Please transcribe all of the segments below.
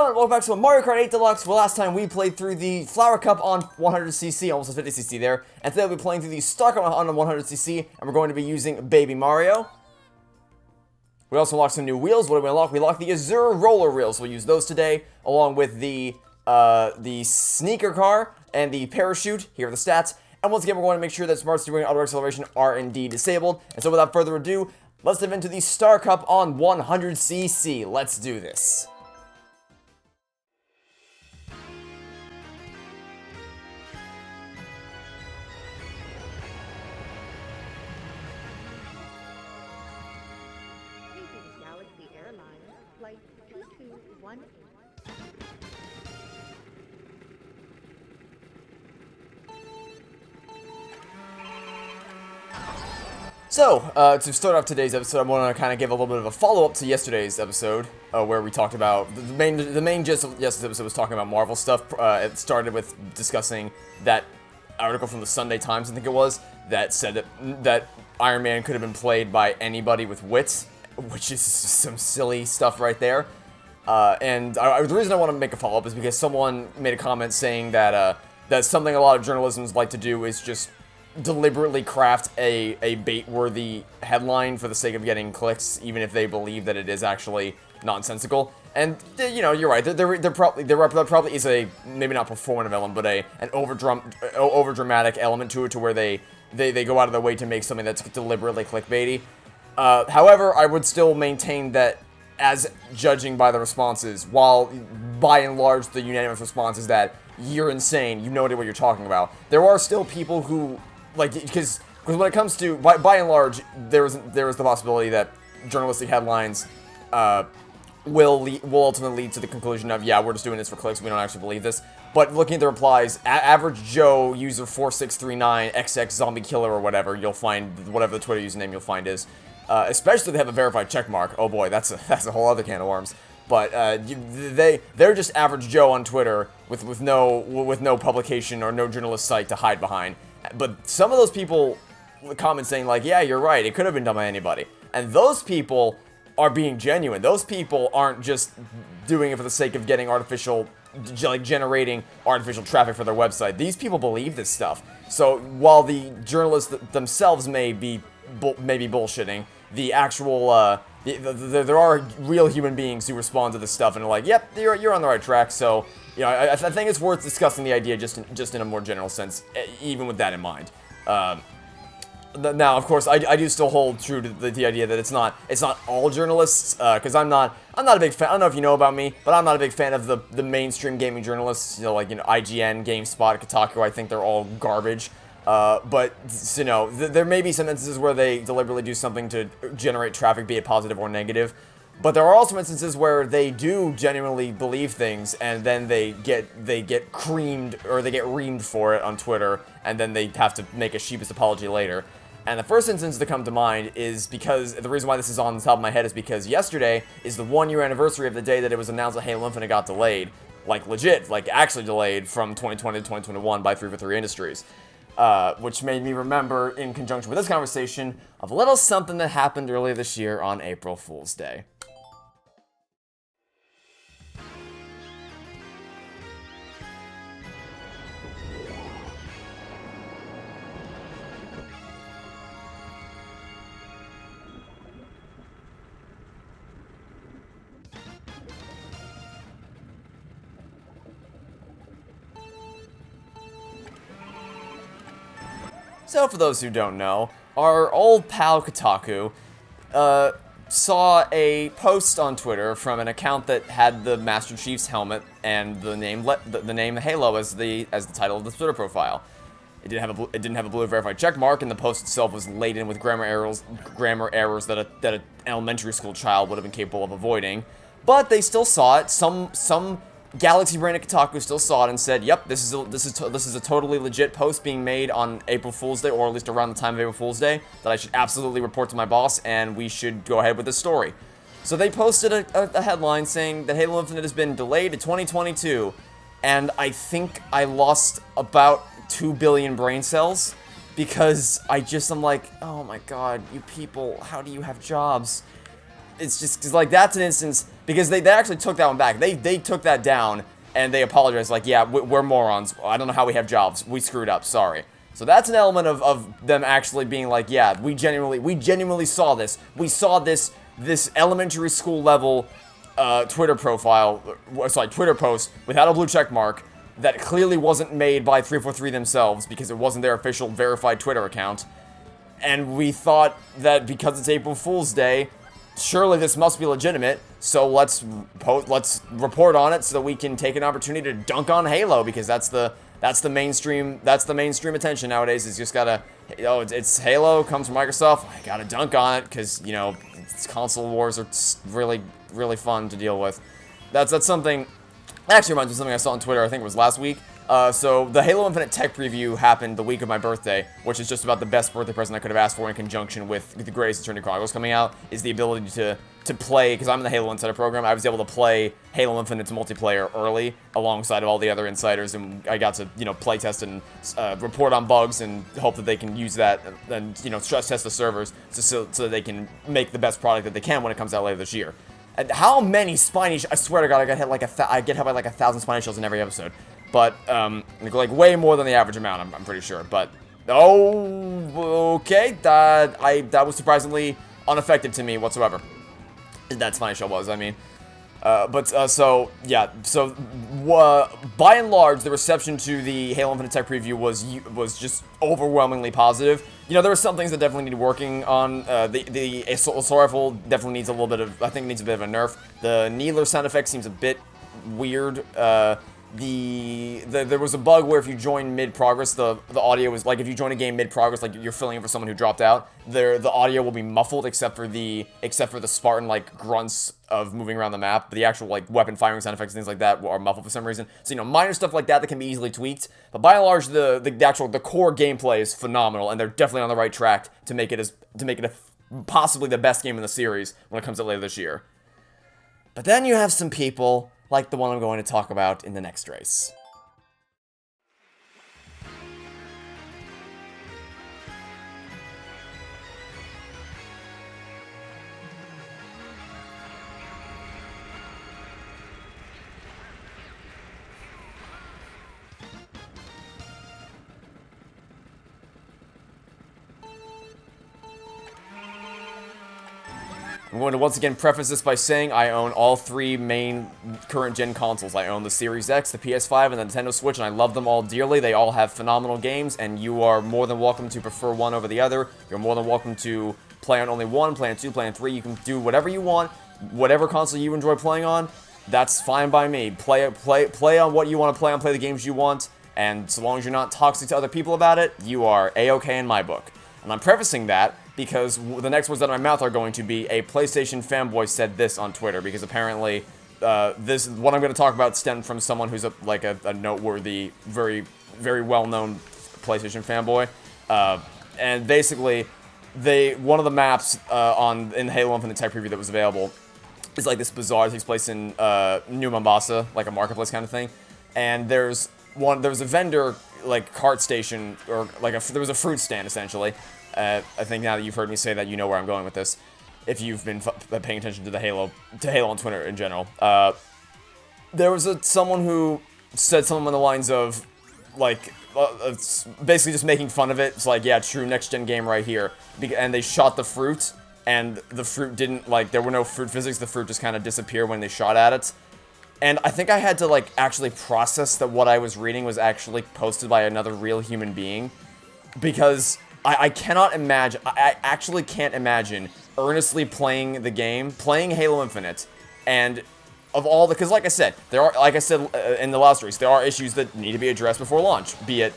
Hello and welcome back to Mario Kart 8 Deluxe. Well, last time we played through the Flower Cup on 100cc, almost a 50cc there. And today we'll be playing through the Star Cup on 100cc, and we're going to be using Baby Mario. We also unlocked some new wheels. What did we unlock? We unlocked the Azure Roller Wheels. We'll use those today, along with the sneaker car and the parachute. Here are the stats. And once again, we're going to make sure that Smart Steering and Auto Acceleration are indeed disabled. And so without further ado, let's dive into the Star Cup on 100cc. Let's do this. Flight 221. So, to start off today's episode, I want to kind of give a little bit of a follow-up to yesterday's episode, where we talked about, the main gist of yesterday's episode was talking about Marvel stuff. It started with discussing that article from the Sunday Times, I think it was, that said that Iron Man could have been played by anybody with wits, which is some silly stuff right there. The reason I want to make a follow-up is because someone made a comment saying that that's something a lot of journalisms like to do is just deliberately craft a bait-worthy headline for the sake of getting clicks, even if they believe that it is actually nonsensical. And you know, you're right. There probably is a, maybe not performative element, but an over-dramatic element to it, to where they go out of their way to make something that's deliberately clickbaity. However, I would still maintain that, as judging by the responses, while by and large the unanimous response is that you're insane, you know what you're talking about, there are still people who, like, because when it comes to, by and large, there is the possibility that journalistic headlines will ultimately lead to the conclusion of, yeah, we're just doing this for clicks, we don't actually believe this. But looking at the replies, average Joe user 4639XX zombie killer or whatever, you'll find, whatever the Twitter username you'll find is, especially if they have a verified checkmark. Oh boy, that's a whole other can of worms. But they're just average Joe on Twitter with no publication or no journalist site to hide behind. But some of those people comment saying, like, yeah, you're right, it could have been done by anybody. And those people are being genuine. Those people aren't just doing it for the sake of getting generating artificial traffic for their website. These people believe this stuff. So while the journalists themselves may be bullshitting, the actual there are real human beings who respond to this stuff and are like, yep, you're on the right track. So, you know, I think it's worth discussing the idea just in a more general sense, even with that in mind. Now, of course, I do still hold true to the idea that it's not all journalists, because I'm not a big fan. I don't know if you know about me, but I'm not a big fan of the mainstream gaming journalists. You know, like, IGN, GameSpot, Kotaku. I think they're all garbage. But, you know, there may be some instances where they deliberately do something to generate traffic, be it positive or negative. But there are also instances where they do genuinely believe things, and then they get creamed, or they get reamed for it on Twitter, and then they have to make a sheepish apology later. And the first instance to come to mind is because, the reason why this is on the top of my head is because yesterday is the 1 year anniversary of the day that it was announced that Halo Infinite got delayed. Like, legit, like, actually delayed from 2020 to 2021 by 343 Industries. Which made me remember, in conjunction with this conversation, of a little something that happened earlier this year on April Fool's Day. So, for those who don't know, our old pal Kotaku saw a post on Twitter from an account that had the Master Chief's helmet and the name Halo as the title of the Twitter profile. It didn't have a blue verified check mark, and the post itself was laden with grammar errors that an elementary school child would have been capable of avoiding. But they still saw it. Some Galaxy brain at Kotaku still saw it and said, "Yep, this is a totally legit post being made on April Fool's Day, or at least around the time of April Fool's Day, that I should absolutely report to my boss, and we should go ahead with this story." So they posted a headline saying that Halo Infinite has been delayed to 2022, and I think I lost about 2 billion brain cells, because I'm like, oh my god, you people, how do you have jobs? it's just 'cause, like, that's an instance, because they actually took that one back. They took that down, and they apologized, like, yeah, we're morons. I don't know how we have jobs. We screwed up. Sorry. So that's an element of them actually being like, yeah, we genuinely saw this. We saw this elementary school level Twitter Twitter post without a blue check mark that clearly wasn't made by 343 themselves because it wasn't their official verified Twitter account. And we thought that because it's April Fool's Day, surely this must be legitimate, so let's report on it so that we can take an opportunity to dunk on Halo, because that's the mainstream attention nowadays. Is just gotta, it's Halo, comes from Microsoft, I gotta dunk on it, because, console wars are really fun to deal with. That's something, that actually reminds me of something I saw on Twitter, I think it was last week. So the Halo Infinite tech preview happened the week of my birthday, which is just about the best birthday present I could have asked for in conjunction with the greatest Eternity Chronicles coming out, is the ability to play, because I'm in the Halo Insider program, I was able to play Halo Infinite's multiplayer early, alongside of all the other insiders, and I got to, play test and report on bugs, and hope that they can use that, and, stress test the servers, so that they can make the best product that they can when it comes out later this year. And how many spiny, I swear to God, I get hit by like 1,000 spiny shells in every episode. But, like, way more than the average amount, I'm pretty sure. But, okay, that was surprisingly unaffected to me whatsoever. That spiny shell was, I mean. So, by and large, the reception to the Halo Infinite tech preview was just overwhelmingly positive. There were some things that definitely need working on. The assault rifle definitely needs a little bit of, I think it needs a bit of a nerf. The Needler sound effect seems a bit weird. There was a bug where if you join mid-progress, the audio was, like, if you join a game mid-progress, like you're filling in for someone who dropped out, the audio will be muffled except for the Spartan, like, grunts of moving around the map. But the actual, like, weapon firing sound effects and things like that are muffled for some reason. So, minor stuff like that can be easily tweaked. But by and large, the core gameplay is phenomenal, and they're definitely on the right track to make it possibly the best game in the series when it comes out later this year. But then you have some people like the one I'm going to talk about in the next race. I'm going to once again preface this by saying I own all three main current-gen consoles. I own the Series X, the PS5, and the Nintendo Switch, and I love them all dearly. They all have phenomenal games, and you are more than welcome to prefer one over the other. You're more than welcome to play on only one, play on two, play on three. You can do whatever you want. Whatever console you enjoy playing on, that's fine by me. Play on what you want to play on, play the games you want, and so long as you're not toxic to other people about it, you are A-okay in my book. And I'm prefacing that because the next words out of my mouth are going to be, a PlayStation fanboy said this on Twitter, because apparently what I'm going to talk about stemmed from someone who's a noteworthy, very, very well-known PlayStation fanboy. And basically, one of the maps in the Halo Infinite tech preview that was available is like this bazaar that takes place in New Mombasa, like a marketplace kind of thing. And there's a vendor, like, cart station, or like there was a fruit stand, essentially. I think now that you've heard me say that, you know where I'm going with this, if you've been paying attention to Halo on Twitter in general. There was someone who said something on the lines of, like, basically just making fun of it. It's like, yeah, true, next-gen game right here. And they shot the fruit, and the fruit didn't, like, there were no fruit physics. The fruit just kind of disappeared when they shot at it. And I think I had to, like, actually process that what I was reading was actually posted by another real human being. Because I cannot imagine, I actually can't imagine earnestly playing the game, playing Halo Infinite, and because like I said, in the last race, there are issues that need to be addressed before launch, be it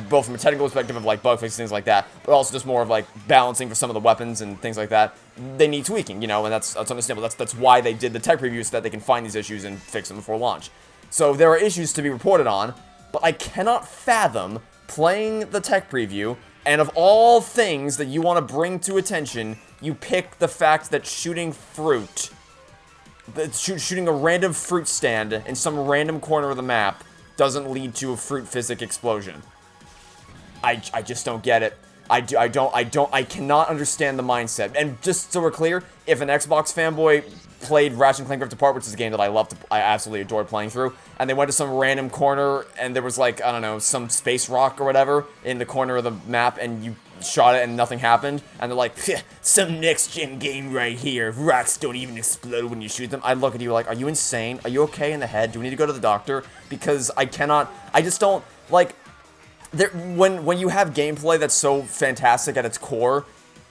both from a technical perspective of, like, bug fixes, things like that, but also just more of, like, balancing for some of the weapons and things like that. They need tweaking, and that's understandable. That's why they did the tech preview, so that they can find these issues and fix them before launch. So there are issues to be reported on, but I cannot fathom playing the tech preview, and of all things that you want to bring to attention, you pick the fact that shooting a random fruit stand in some random corner of the map doesn't lead to a fruit physics explosion. I just don't get it. I cannot understand the mindset. And just so we're clear, if an Xbox fanboy played Ratchet and Clank Rift Apart, which is a game that I absolutely adored playing through, and they went to some random corner, and there was like, I don't know, some space rock or whatever in the corner of the map, and you shot it and nothing happened, and they're like, some next-gen game right here, rocks don't even explode when you shoot them. I look at you like, are you insane? Are you okay in the head? Do we need to go to the doctor? Because I just don't, like, when you have gameplay that's so fantastic at its core,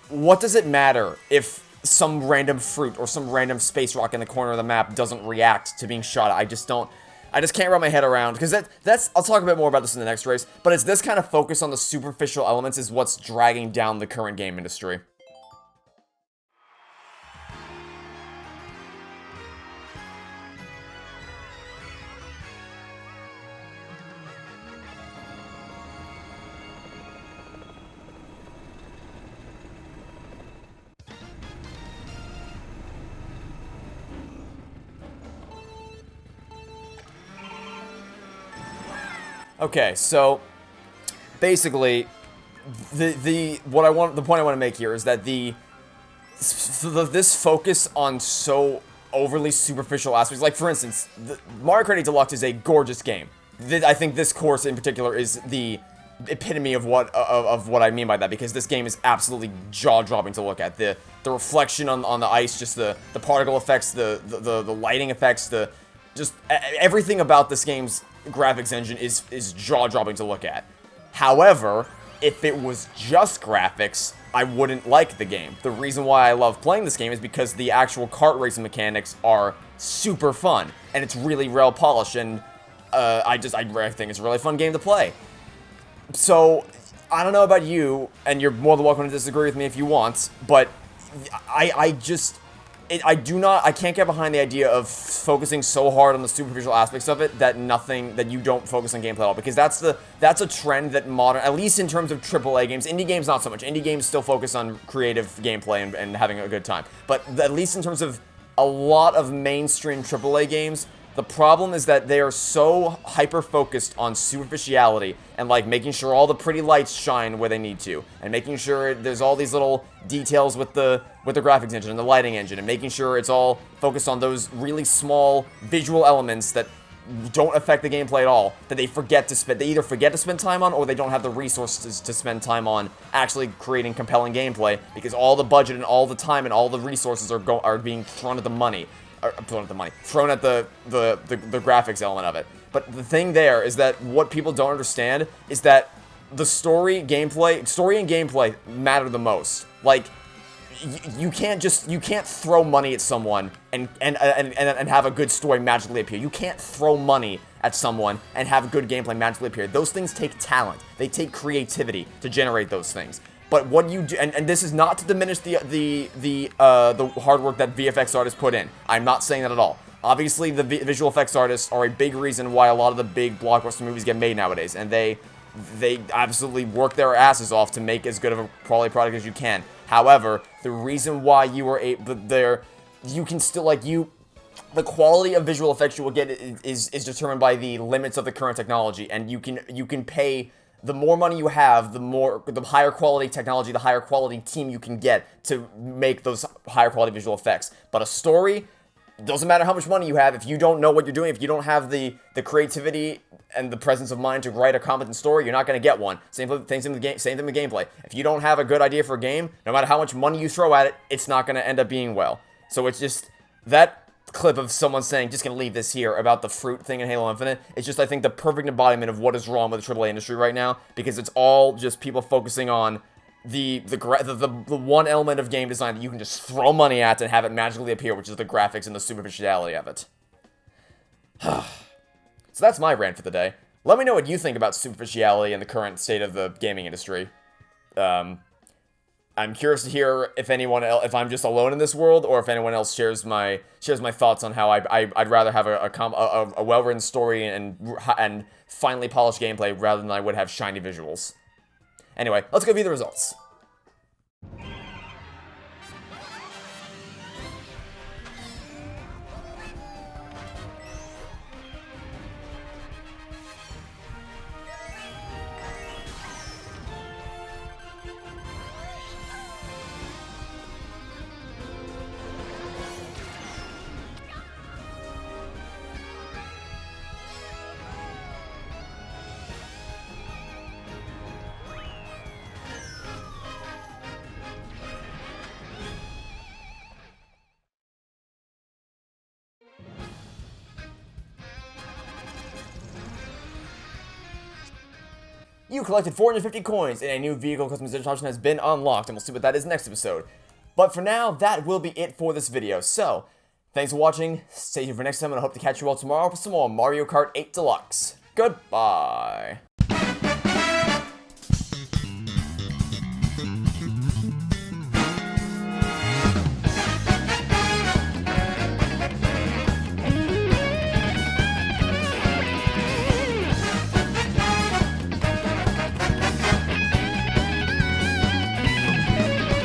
what does it matter if some random fruit or some random space rock in the corner of the map doesn't react to being shot at? I just can't wrap my head around, because that's, I'll talk a bit more about this in the next race, but it's this kind of focus on the superficial elements is what's dragging down the current game industry. Okay, so basically, the point I want to make here is that this focus on so overly superficial aspects, like for instance, Mario Kart 8 Deluxe is a gorgeous game. I think this course in particular is the epitome of what I mean by that, because this game is absolutely jaw-dropping to look at. The reflection on the ice, just the particle effects, the lighting effects, just everything about this game's graphics engine is jaw-dropping to look at. However, if it was just graphics, I wouldn't like the game. The reason why I love playing this game is because the actual kart racing mechanics are super fun, and it's really well polished, and I think it's a really fun game to play. So, I don't know about you, and you're more than welcome to disagree with me if you want, but I can't get behind the idea of focusing so hard on the superficial aspects of it that you don't focus on gameplay at all, because that's a trend that at least in terms of AAA games, indie games not so much. Indie games still focus on creative gameplay and having a good time, but at least in terms of a lot of mainstream AAA games, the problem is that they are so hyper-focused on superficiality and, like, making sure all the pretty lights shine where they need to, and making sure there's all these little details with the graphics engine and the lighting engine, and making sure it's all focused on those really small visual elements that don't affect the gameplay at all, that they either forget to spend time on, or they don't have the resources to spend time on actually creating compelling gameplay, because all the budget and all the time and all the resources are being thrown at the money. Thrown at the graphics element of it. But the thing there is that what people don't understand is that the story and gameplay matter the most. Like, you can't throw money at someone and have a good story magically appear. You can't throw money at someone and have good gameplay magically appear. Those things take talent. They take creativity to generate those things. But what you do, and this is not to diminish the hard work that VFX artists put in. I'm not saying that at all. Obviously, the visual effects artists are a big reason why a lot of the big blockbuster movies get made nowadays, and they absolutely work their asses off to make as good of a quality product as you can. However, the reason why you are you can still, like, the quality of visual effects you will get is determined by the limits of the current technology, and you can pay. The more money you have, the higher quality technology, the higher quality team you can get to make those higher quality visual effects. But a story, doesn't matter how much money you have, if you don't know what you're doing, if you don't have the creativity and the presence of mind to write a competent story, you're not going to get one. Same thing with gameplay. If you don't have a good idea for a game, no matter how much money you throw at it, it's not going to end up being well. So it's just that clip of someone saying, just gonna leave this here, about the fruit thing in Halo Infinite, it's just, I think, the perfect embodiment of what is wrong with the AAA industry right now, because it's all just people focusing on the one element of game design that you can just throw money at and have it magically appear, which is the graphics and the superficiality of it. So that's my rant for the day. Let me know what you think about superficiality and the current state of the gaming industry. I'm curious to hear if I'm just alone in this world, or if anyone else shares my thoughts on how I'd rather have a well-written story and finely polished gameplay rather than I would have shiny visuals. Anyway, let's go view the results. you collected 450 coins, and a new vehicle customization option has been unlocked, and we'll see what that is next episode. But for now, that will be it for this video. So, thanks for watching, stay tuned for next time, and I hope to catch you all tomorrow for some more Mario Kart 8 Deluxe. Goodbye.